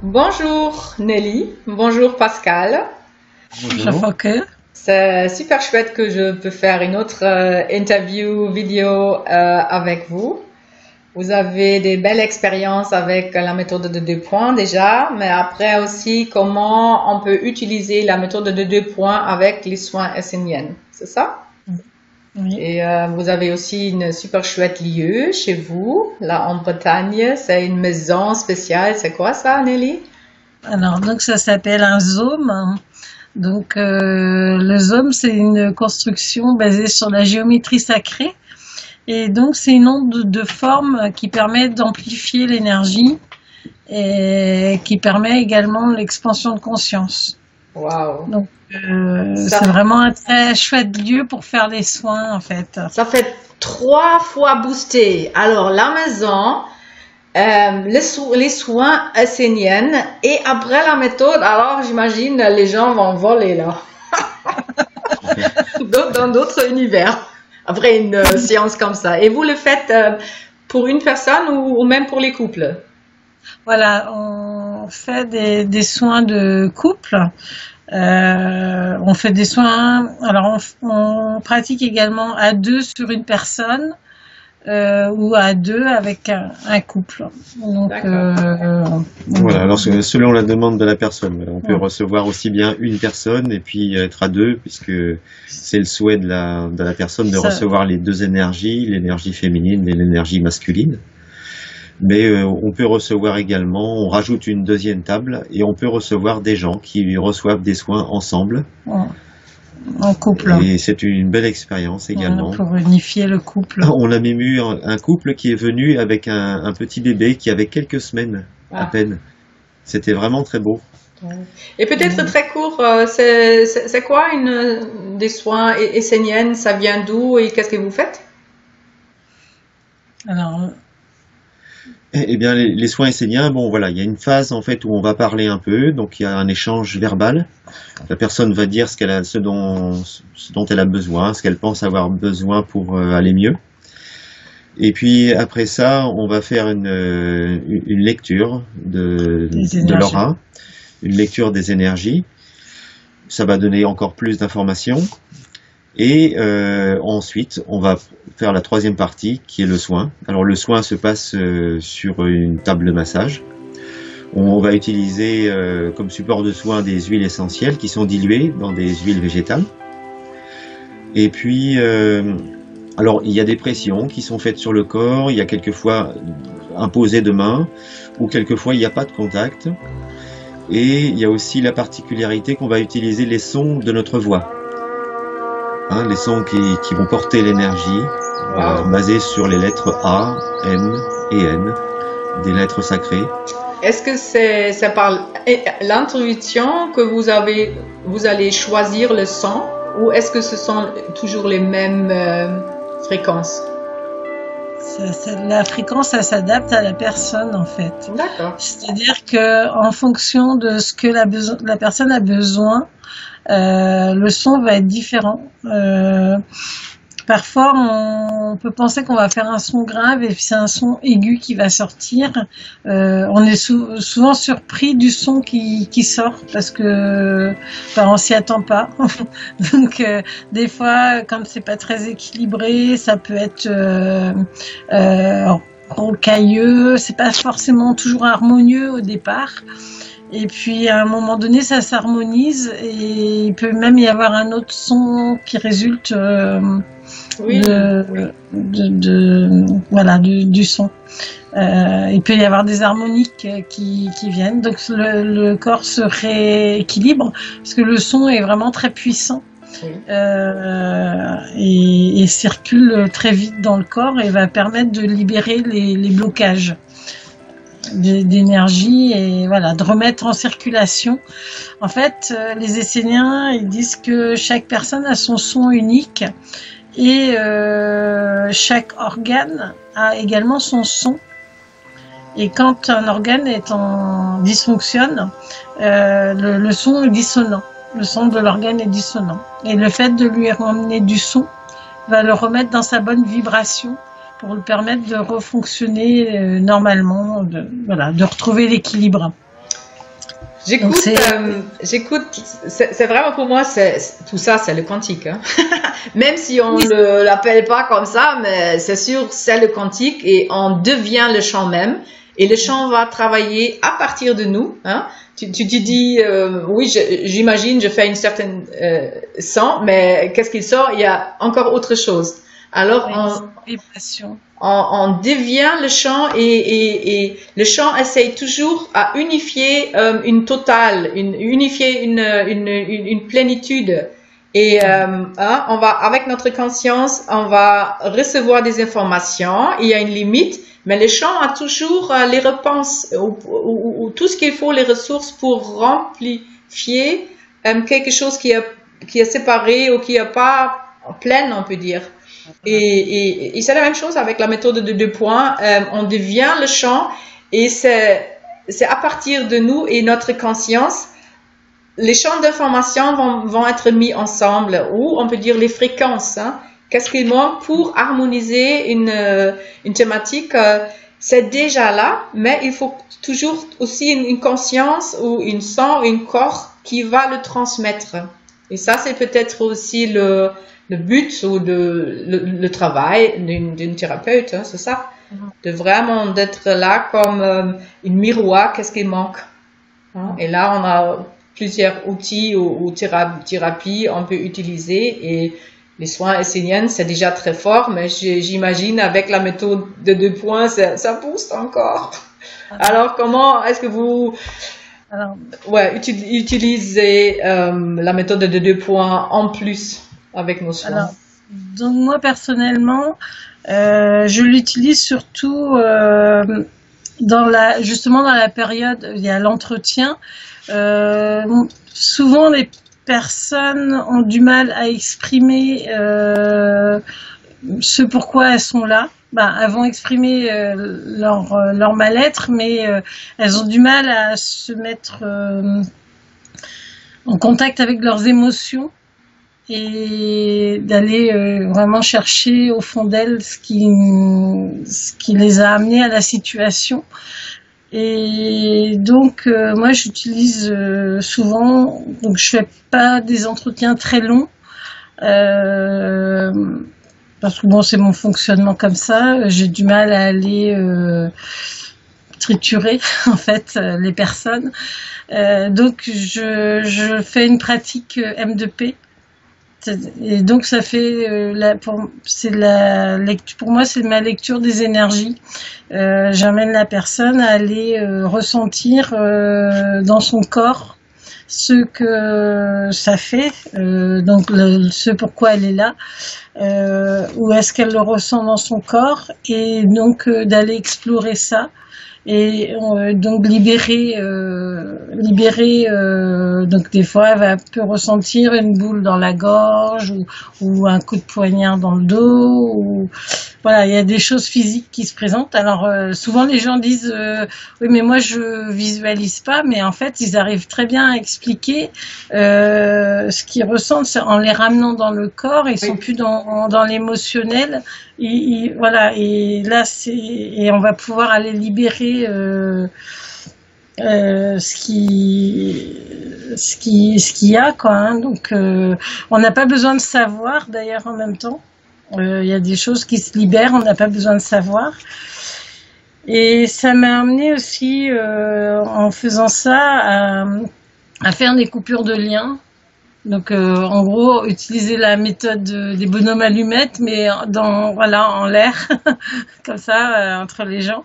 Bonjour Nelly, bonjour Pascal. Bonjour. C'est super chouette que je peux faire une autre interview vidéo avec vous. Vous avez des belles expériences avec la méthode de 2 points déjà, mais après aussi comment on peut utiliser la méthode de 2 points avec les soins esséniennes, c'est ça? Oui. Et vous avez aussi une super chouette lieu chez vous, là en Bretagne. C'est une maison spéciale. C'est quoi ça, Nelly? Alors, donc ça s'appelle un zome. Donc, le zome, c'est une construction basée sur la géométrie sacrée. Et donc, c'est une onde de forme qui permet d'amplifier l'énergie et qui permet également l'expansion de conscience. Waouh! Donc, Ça, c'est vraiment un très chouette lieu pour faire des soins, en fait. ça fait 3 fois boosté. Alors, la maison, les soins esséniennes et après la méthode, alors j'imagine les gens vont voler là, dans d'autres univers, après une séance comme ça. Et vous le faites pour une personne ou même pour les couples? Voilà, on fait des soins de couple. On fait des soins. Alors, on pratique également à deux sur une personne ou à deux avec un couple. Donc, D'accord. Voilà, alors selon la demande de la personne, voilà, on peut ouais, recevoir aussi bien une personne et puis être à deux, puisque c'est le souhait de la personne de ça, recevoir les deux énergies, l'énergie féminine et l'énergie masculine. Mais on peut recevoir également, on rajoute une deuxième table et on peut recevoir des gens qui reçoivent des soins ensemble. en couple, Et c'est une belle expérience également. pour unifier le couple. On a même eu un couple qui est venu avec un petit bébé qui avait quelques semaines à Ah. peine. C'était vraiment très beau. Et peut-être très court, c'est quoi des soins esséniennes? Ça vient d'où et qu'est-ce que vous faites? Alors, Eh bien, les soins esséniens, bon, voilà, il y a une phase en fait où on va parler un peu, donc il y a un échange verbal. La personne va dire ce dont elle a besoin, ce qu'elle pense avoir besoin pour aller mieux. Et puis après ça, on va faire une lecture des de énergies. l'aura, une lecture des énergies. Ça va donner encore plus d'informations. Et ensuite, on va faire la troisième partie, qui est le soin. Alors le soin se passe sur une table de massage. On va utiliser comme support de soin des huiles essentielles qui sont diluées dans des huiles végétales. Et puis, alors il y a des pressions qui sont faites sur le corps. Il y a quelquefois imposées de main, ou quelquefois il n'y a pas de contact. Et il y a aussi la particularité qu'on va utiliser les sons de notre voix. Hein, les sons qui vont porter l'énergie, Wow. basés sur les lettres A, N et N, des lettres sacrées. Est-ce que c'est par l'intuition que vous allez choisir le son ou est-ce que ce sont toujours les mêmes fréquences? La fréquence, ça s'adapte à la personne, en fait. D'accord. C'est-à-dire que en fonction de ce que la personne a besoin, le son va être différent. Parfois, on peut penser qu'on va faire un son grave et puis c'est un son aigu qui va sortir. On est souvent surpris du son qui sort parce que on s'y attend pas. Donc, des fois, comme c'est pas très équilibré, ça peut être rocailleux. C'est pas forcément toujours harmonieux au départ. Et puis à un moment donné, ça s'harmonise et il peut même y avoir un autre son qui résulte Oui, oui. voilà du son. Il peut y avoir des harmoniques qui viennent, donc le corps se rééquilibre parce que le son est vraiment très puissant. Oui. Et circule très vite dans le corps et va permettre de libérer les blocages d'énergie et voilà, de remettre en circulation. En fait, les Esséniens, ils disent que chaque personne a son son unique et chaque organe a également son son. Et quand un organe dysfonctionne, le son est dissonant. Le son de l'organe est dissonant. Et le fait de lui ramener du son va le remettre dans sa bonne vibration pour lui permettre de refonctionner normalement, de retrouver l'équilibre. J'écoute, c'est vraiment pour moi, tout ça, c'est le quantique. Hein. Même si on ne l'appelle pas comme ça, mais c'est sûr, c'est le quantique et on devient le champ même. Et le champ va travailler à partir de nous. Hein. Tu dis, oui, j'imagine, je fais une certaine son, mais qu'est-ce qu'il sort? Il y a encore autre chose. Alors, on devient le champ et le champ essaye toujours à unifier une totale, unifier une plénitude. Et on va avec notre conscience, on va recevoir des informations. Il y a une limite, mais le champ a toujours les réponses ou tout ce qu'il faut, les ressources pour amplifier quelque chose qui est séparé ou qui n'est pas plein, on peut dire. Et c'est la même chose avec la méthode de 2 points. On devient le champ et c'est à partir de nous et notre conscience, les champs d'information vont être mis ensemble ou on peut dire les fréquences. Hein. Qu'est-ce qu'il manque pour harmoniser une thématique? C'est déjà là, mais il faut toujours aussi une conscience ou une sang, un corps qui va le transmettre. Et ça, c'est peut-être aussi le but ou le travail d'une thérapeute, hein, c'est ça, de vraiment d'être là comme une miroir, qu'est-ce qui manque. Hein? Et là, on a plusieurs outils ou thérapies on peut utiliser et les soins esséniens, c'est déjà très fort, mais j'imagine avec la méthode de 2 points, ça pousse encore. Alors, comment est-ce que vous utilisez la méthode de 2 points en plus avec nos soins? Alors, donc moi personnellement, je l'utilise surtout justement dans la période, il y a l'entretien. Souvent les personnes ont du mal à exprimer ce pourquoi elles sont là. Elles vont exprimer leur mal-être, mais elles ont du mal à se mettre en contact avec leurs émotions et d'aller vraiment chercher au fond d'elles ce qui les a amenées à la situation. Et donc moi j'utilise souvent, donc je fais pas des entretiens très longs parce que bon c'est mon fonctionnement comme ça, j'ai du mal à aller triturer en fait les personnes, donc je fais une pratique M2P. Et donc ça fait pour moi c'est ma lecture des énergies. J'amène la personne à aller ressentir dans son corps ce que ça fait, donc ce pourquoi elle est là, où est-ce qu'elle le ressent dans son corps, et donc d'aller explorer ça. Et donc libérer donc des fois elle peut ressentir une boule dans la gorge ou un coup de poignard dans le dos, ou voilà, il y a des choses physiques qui se présentent. Alors souvent les gens disent oui mais moi je visualise pas, mais en fait ils arrivent très bien à expliquer ce qu'ils ressentent en les ramenant dans le corps. Ils sont plus dans l'émotionnel. Voilà, et là et on va pouvoir aller libérer ce qu'il y a quoi. Hein. Donc on n'a pas besoin de savoir d'ailleurs en même temps. Il y a des choses qui se libèrent, on n'a pas besoin de savoir. Et ça m'a amené aussi en faisant ça à faire des coupures de liens. Donc en gros utiliser la méthode des bonhommes allumettes, mais en l'air comme ça entre les gens,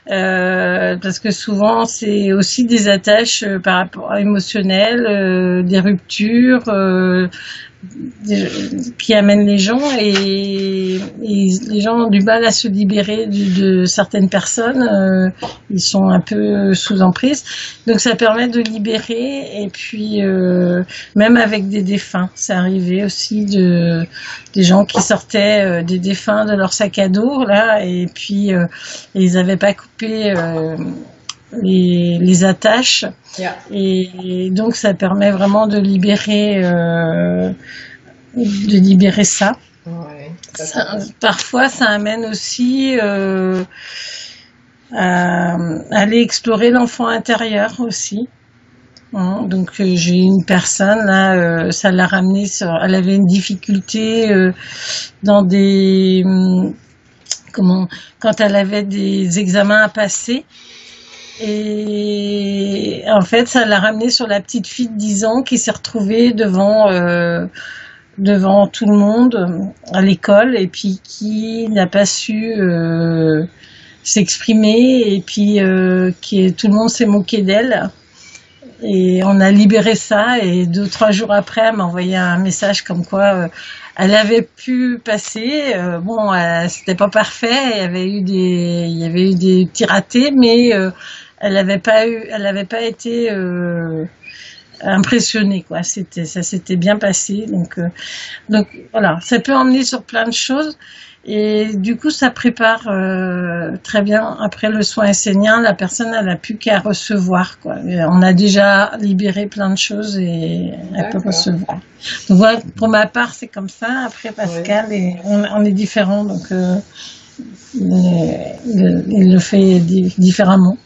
parce que souvent c'est aussi des attaches par rapport à émotionnelles, des ruptures qui amènent les gens, et les gens ont du mal à se libérer de certaines personnes, ils sont un peu sous emprise, donc ça permet de libérer. Et puis même avec des défunts, c'est arrivé aussi des gens qui sortaient des défunts de leur sac à dos là, et puis ils n'avaient pas coupé les attaches, et donc ça permet vraiment de libérer ça. Ouais, parfois ça amène aussi à aller explorer l'enfant intérieur aussi. Donc j'ai une personne là, ça l'a ramené elle avait une difficulté dans des quand elle avait des examens à passer. Et en fait, ça l'a ramené sur la petite fille de 10 ans qui s'est retrouvée devant tout le monde à l'école et puis qui n'a pas su s'exprimer et puis tout le monde s'est moqué d'elle. Et on a libéré ça et 2-3 jours après, elle m'a envoyé un message comme quoi elle avait pu passer. C'était pas parfait, il y avait eu des petits ratés, mais elle n'avait pas été impressionnée, quoi. Ça s'était bien passé. Donc voilà, ça peut emmener sur plein de choses. Et du coup, ça prépare très bien. Après le soin essénien, la personne, elle n'a plus qu'à recevoir, quoi. Et on a déjà libéré plein de choses et elle peut recevoir. Donc voilà, pour ma part, c'est comme ça. Après, Pascal, on est différents, donc il le fait différemment.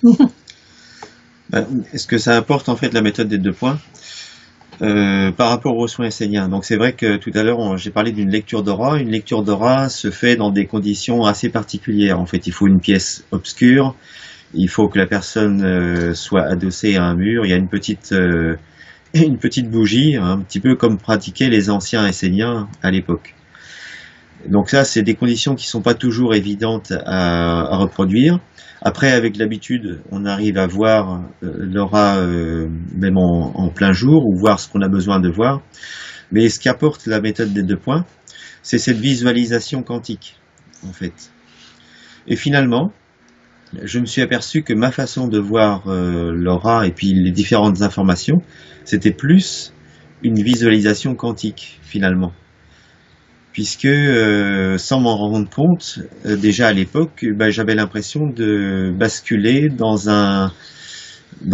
Est-ce que ça apporte en fait la méthode des 2 points par rapport aux soins esséniens? Donc c'est vrai que tout à l'heure j'ai parlé d'une lecture d'aura. Une lecture d'aura se fait dans des conditions assez particulières. En fait, il faut une pièce obscure, il faut que la personne soit adossée à un mur. Il y a une petite bougie, un petit peu comme pratiquaient les anciens esséniens à l'époque. Donc ça, c'est des conditions qui sont pas toujours évidentes à reproduire. Après, avec l'habitude, on arrive à voir l'aura même en plein jour ou voir ce qu'on a besoin de voir. Mais ce qu'apporte la méthode des 2 points, c'est cette visualisation quantique, en fait. Et finalement, je me suis aperçu que ma façon de voir l'aura et puis les différentes informations, c'était plus une visualisation quantique, finalement. Puisque sans m'en rendre compte, déjà à l'époque, j'avais l'impression de basculer dans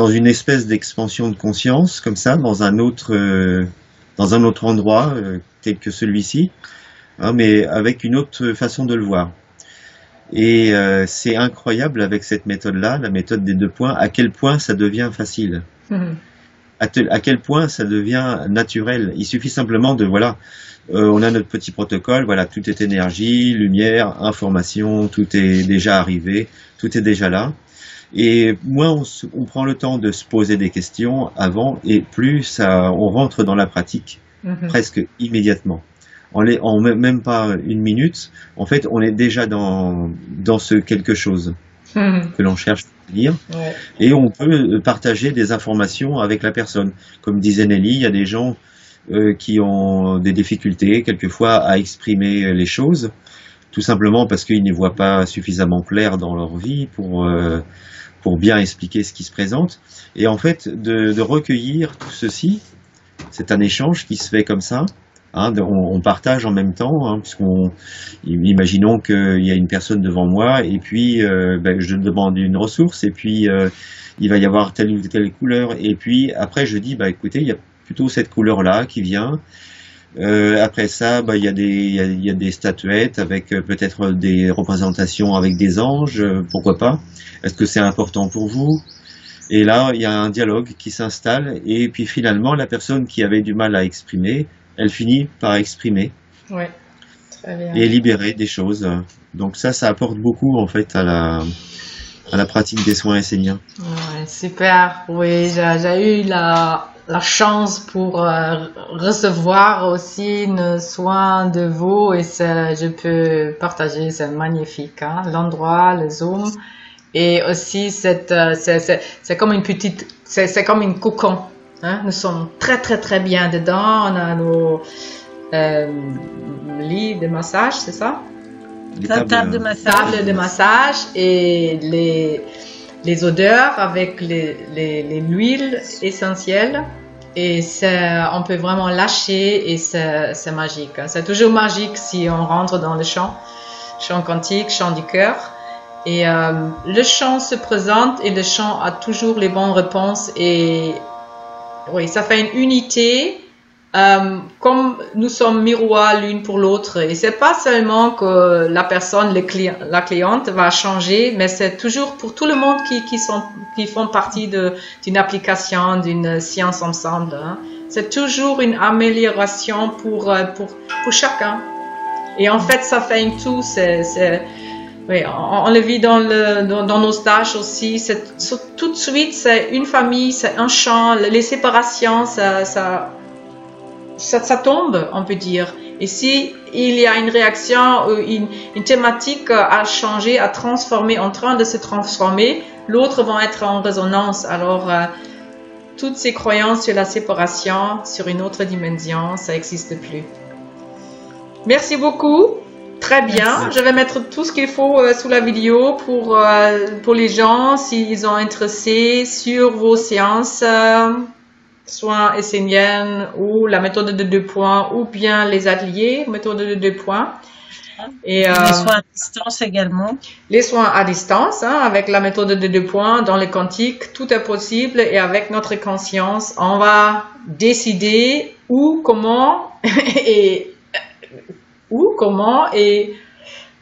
une espèce d'expansion de conscience, comme ça, dans un autre endroit tel que celui-ci, hein, mais avec une autre façon de le voir. Et c'est incroyable avec cette méthode-là, la méthode des 2 points, à quel point ça devient facile. À quel point ça devient naturel. Il suffit simplement de, on a notre petit protocole, tout est énergie, lumière, information, tout est déjà arrivé, tout est déjà là. Et moins on prend le temps de se poser des questions avant, et plus on rentre dans la pratique presque immédiatement. En même pas une minute, en fait, on est déjà dans ce quelque chose que l'on cherche à lire, et on peut partager des informations avec la personne. Comme disait Nelly, il y a des gens qui ont des difficultés quelquefois à exprimer les choses, tout simplement parce qu'ils n'y voient pas suffisamment clair dans leur vie pour bien expliquer ce qui se présente. Et en fait, de recueillir tout ceci, c'est un échange qui se fait comme ça. Hein, on partage en même temps, hein, imaginons qu'il y a une personne devant moi et puis je demande une ressource et puis il va y avoir telle ou telle couleur et puis après je dis écoutez, il y a plutôt cette couleur-là qui vient. Après ça, il y a des statuettes avec peut-être des représentations avec des anges, pourquoi pas? Est-ce que c'est important pour vous? Et là, il y a un dialogue qui s'installe et puis finalement, la personne qui avait du mal à exprimer, elle finit par exprimer très bien. Et libérer des choses. Donc ça apporte beaucoup en fait à la pratique des soins esséniens. Ouais, super. Oui, j'ai eu la chance pour recevoir aussi un soin de vous et je peux partager, c'est magnifique, hein? L'endroit, le Zoom et aussi c'est comme une petite, c'est comme une cocon. Hein? Nous sommes très très très bien dedans. On a nos lits de massage, c'est ça? Table de massage. Table de massage et les odeurs avec les huiles essentielles. Et on peut vraiment lâcher et c'est magique. C'est toujours magique si on rentre dans le chant quantique, chant du cœur. Et le chant se présente et le chant a toujours les bonnes réponses et oui, ça fait une unité comme nous sommes miroirs l'une pour l'autre, et c'est pas seulement que la personne, la cliente va changer, mais c'est toujours pour tout le monde qui font partie d'une application, d'une science ensemble. Hein. C'est toujours une amélioration pour chacun. Et en fait, ça fait un tout. Oui, on le vit dans nos stages aussi. Tout de suite, c'est une famille, c'est un champ. Les séparations, ça tombe, on peut dire. Et si il y a une réaction, une thématique à changer, à transformer, en train de se transformer, l'autre va être en résonance. Alors, toutes ces croyances sur la séparation, sur une autre dimension, ça n'existe plus. Merci beaucoup. Très bien. Merci. Je vais mettre tout ce qu'il faut sous la vidéo pour les gens s'ils sont intéressés sur vos séances, soins esséniennes ou la méthode de 2 points ou bien les ateliers, méthode de 2 points. Et les soins à distance également. Les soins à distance, hein, avec la méthode de 2 points dans les quantiques, tout est possible et avec notre conscience, on va décider où, comment et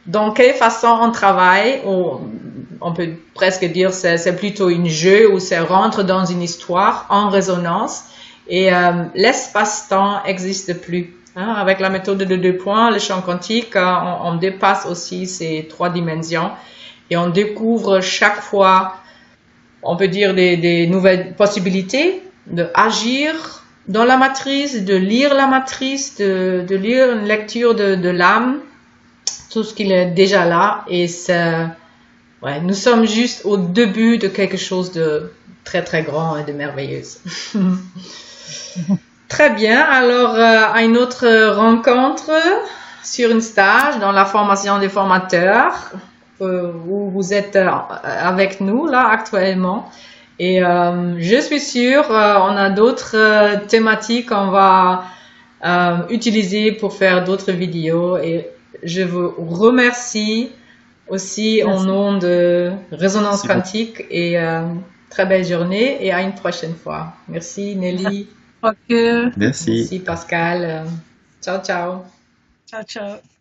dans quelle façon on travaille. On peut presque dire c'est plutôt un jeu où ça rentre dans une histoire en résonance et l'espace-temps n'existe plus. Hein, avec la méthode de 2 points, le champ quantique, on dépasse aussi ces 3 dimensions et on découvre chaque fois, on peut dire, des nouvelles possibilités d'agir dans la matrice, de lire la matrice, de lire une lecture de l'âme, tout ce qui est déjà là. Et ouais, nous sommes juste au début de quelque chose de très très grand et de merveilleux. Très bien, alors à une autre rencontre sur un stage dans la formation des formateurs où vous êtes avec nous là actuellement et je suis sûre on a d'autres thématiques qu'on va utiliser pour faire d'autres vidéos et je vous remercie aussi au nom de Résonance Quantique et très belle journée et à une prochaine fois. Merci Nelly. Okay. Merci. Merci Pascal. Ciao, ciao. Ciao, ciao.